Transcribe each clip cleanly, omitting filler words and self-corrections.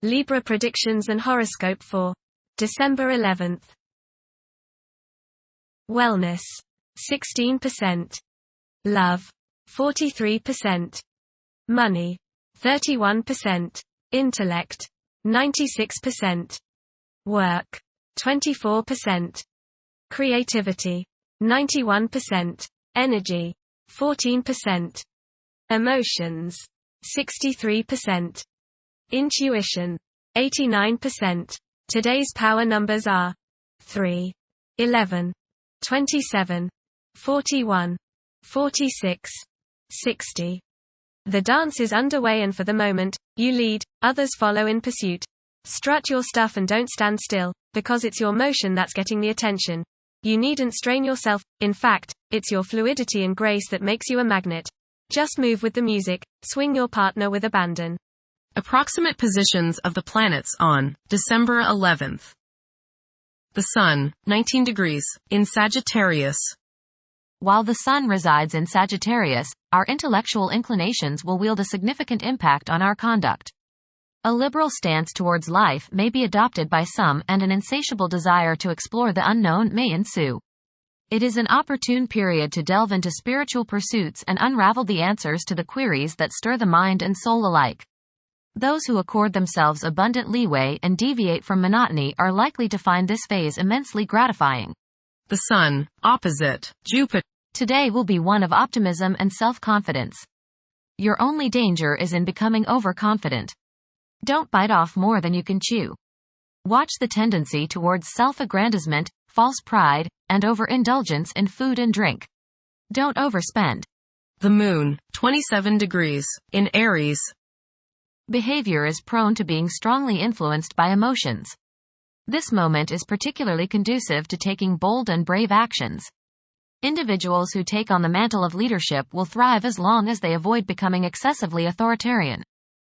Libra predictions and horoscope for December 11th. Wellness, 16%. Love, 43%. Money, 31%. Intellect, 96%. Work, 24%. Creativity, 91%. Energy, 14%. Emotions, 63%. Intuition, 89%. Today's power numbers are 3, 11, 27, 41, 46, 60. The dance is underway and for the moment, you lead, others follow in pursuit. Strut your stuff and don't stand still, because it's your motion that's getting the attention. You needn't strain yourself, in fact, it's your fluidity and grace that makes you a magnet. Just move with the music, swing your partner with abandon. Approximate positions of the planets on December 11th. The Sun, 19 degrees, in Sagittarius. While the Sun resides in Sagittarius, our intellectual inclinations will wield a significant impact on our conduct. A liberal stance towards life may be adopted by some and an insatiable desire to explore the unknown may ensue. It is an opportune period to delve into spiritual pursuits and unravel the answers to the queries that stir the mind and soul alike. Those who accord themselves abundant leeway and deviate from monotony are likely to find this phase immensely gratifying. The Sun, opposite Jupiter. Today will be one of optimism and self-confidence. Your only danger is in becoming overconfident. Don't bite off more than you can chew. Watch the tendency towards self-aggrandizement, false pride, and overindulgence in food and drink. Don't overspend. The Moon, 27 degrees, in Aries. Behavior is prone to being strongly influenced by emotions. This moment is particularly conducive to taking bold and brave actions. Individuals who take on the mantle of leadership will thrive as long as they avoid becoming excessively authoritarian.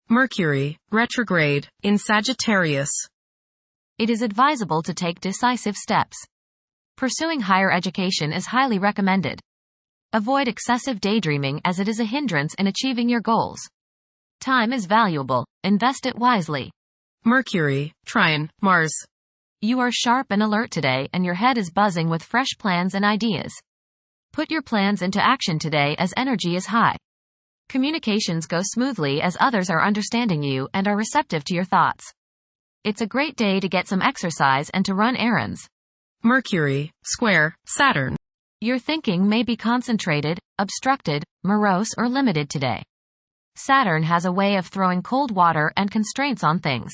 Mercury, retrograde, in Sagittarius. It is advisable to take decisive steps. Pursuing higher education is highly recommended. Avoid excessive daydreaming as it is a hindrance in achieving your goals. Time is valuable, invest it wisely. Mercury, trine, Mars. You are sharp and alert today and your head is buzzing with fresh plans and ideas. Put your plans into action today as energy is high. Communications go smoothly as others are understanding you and are receptive to your thoughts. It's a great day to get some exercise and to run errands. Mercury, square, Saturn. Your thinking may be concentrated, obstructed, morose or limited today. Saturn has a way of throwing cold water and constraints on things.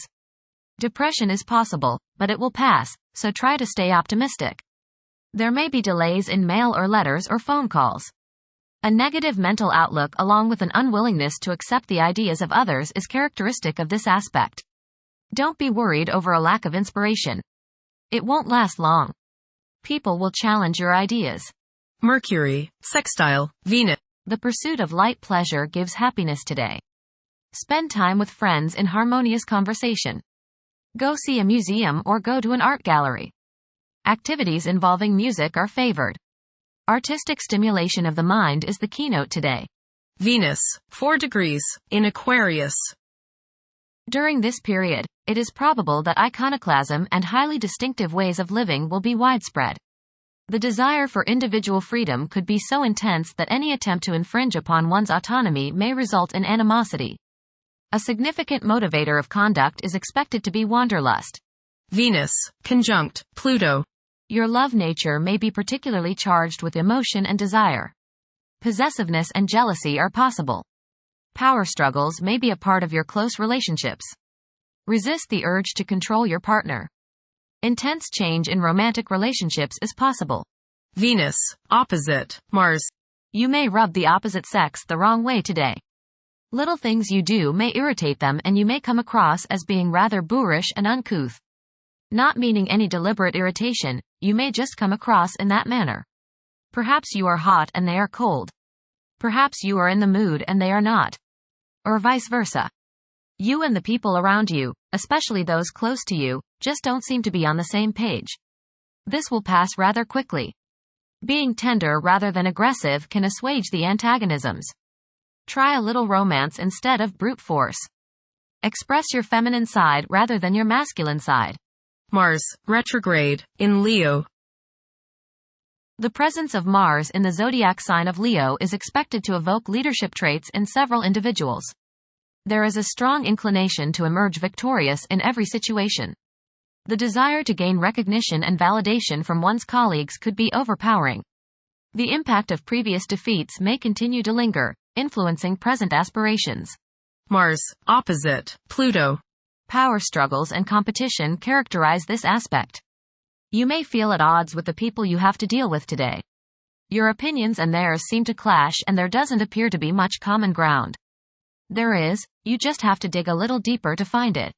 Depression is possible, but it will pass, so try to stay optimistic. There may be delays in mail or letters or phone calls. A negative mental outlook along with an unwillingness to accept the ideas of others is characteristic of this aspect. Don't be worried over a lack of inspiration. It won't last long. People will challenge your ideas. Mercury, sextile, Venus. The pursuit of light pleasure gives happiness today. Spend time with friends in harmonious conversation. Go see a museum or go to an art gallery. Activities involving music are favored. Artistic stimulation of the mind is the keynote today. Venus, 4 degrees, in Aquarius. During this period, it is probable that iconoclasm and highly distinctive ways of living will be widespread. The desire for individual freedom could be so intense that any attempt to infringe upon one's autonomy may result in animosity. A significant motivator of conduct is expected to be wanderlust. Venus, conjunct Pluto. Your love nature may be particularly charged with emotion and desire. Possessiveness and jealousy are possible. Power struggles may be a part of your close relationships. Resist the urge to control your partner. Intense change in romantic relationships is possible. Venus, opposite Mars. You may rub the opposite sex the wrong way today. Little things you do may irritate them and you may come across as being rather boorish and uncouth. Not meaning any deliberate irritation, you may just come across in that manner. Perhaps you are hot and they are cold. Perhaps you are in the mood and they are not. Or vice versa. You and the people around you, especially those close to you, just don't seem to be on the same page. This will pass rather quickly. Being tender rather than aggressive can assuage the antagonisms. Try a little romance instead of brute force. Express your feminine side rather than your masculine side. Mars, retrograde, in Leo. The presence of Mars in the zodiac sign of Leo is expected to evoke leadership traits in several individuals. There is a strong inclination to emerge victorious in every situation. The desire to gain recognition and validation from one's colleagues could be overpowering. The impact of previous defeats may continue to linger, influencing present aspirations. Mars, opposite, Pluto. Power struggles and competition characterize this aspect. You may feel at odds with the people you have to deal with today. Your opinions and theirs seem to clash, and there doesn't appear to be much common ground. There is, you just have to dig a little deeper to find it.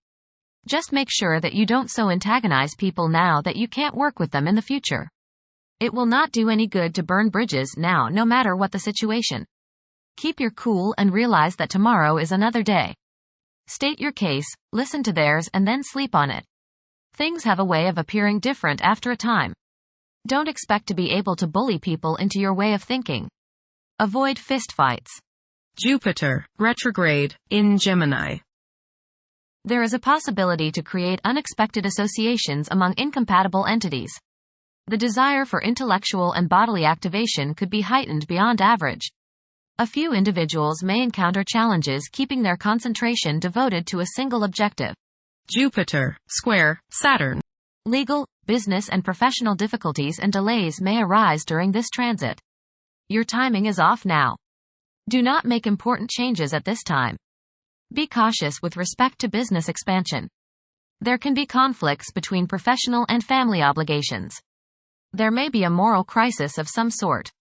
Just make sure that you don't so antagonize people now that you can't work with them in the future. It will not do any good to burn bridges now, no matter what the situation. Keep your cool and realize that tomorrow is another day. State your case, listen to theirs, and then sleep on it. Things have a way of appearing different after a time. Don't expect to be able to bully people into your way of thinking. Avoid fistfights. Jupiter, retrograde, in Gemini. There is a possibility to create unexpected associations among incompatible entities. The desire for intellectual and bodily activation could be heightened beyond average. A few individuals may encounter challenges keeping their concentration devoted to a single objective. Jupiter, square, Saturn. Legal, business and professional difficulties and delays may arise during this transit. Your timing is off now. Do not make important changes at this time. Be cautious with respect to business expansion. There can be conflicts between professional and family obligations. There may be a moral crisis of some sort.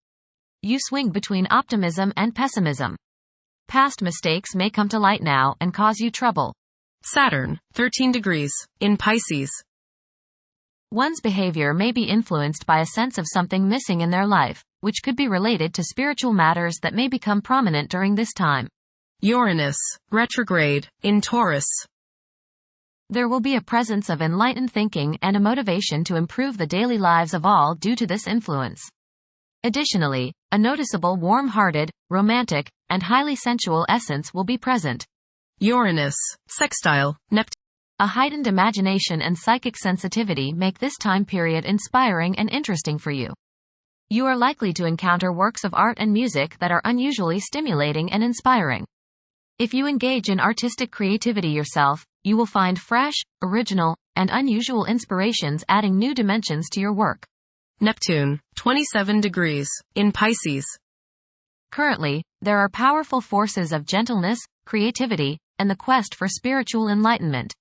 You swing between optimism and pessimism. Past mistakes may come to light now and cause you trouble. Saturn, 13 degrees, in Pisces. One's behavior may be influenced by a sense of something missing in their life, which could be related to spiritual matters that may become prominent during this time. Uranus, retrograde, in Taurus. There will be a presence of enlightened thinking and a motivation to improve the daily lives of all due to this influence. Additionally, a noticeable warm-hearted, romantic, and highly sensual essence will be present. Uranus, sextile, Neptune. A heightened imagination and psychic sensitivity make this time period inspiring and interesting for you. You are likely to encounter works of art and music that are unusually stimulating and inspiring. If you engage in artistic creativity yourself, you will find fresh, original, and unusual inspirations adding new dimensions to your work. Neptune, 27 degrees, in Pisces. Currently, there are powerful forces of gentleness, creativity, and the quest for spiritual enlightenment.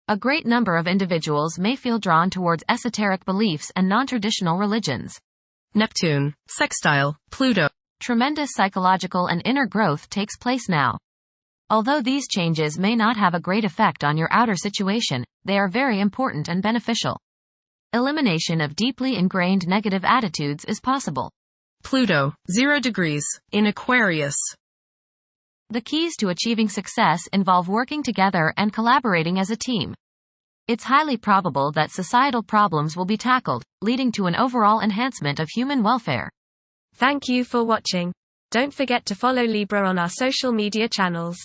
A great number of individuals may feel drawn towards esoteric beliefs and non-traditional religions. Neptune, sextile, Pluto. Tremendous psychological and inner growth takes place now. Although these changes may not have a great effect on your outer situation, they are very important and beneficial. Elimination of deeply ingrained negative attitudes is possible. Pluto, 0 degrees, in Aquarius. The keys to achieving success involve working together and collaborating as a team. It's highly probable that societal problems will be tackled, leading to an overall enhancement of human welfare. Thank you for watching. Don't forget to follow Libra on our social media channels.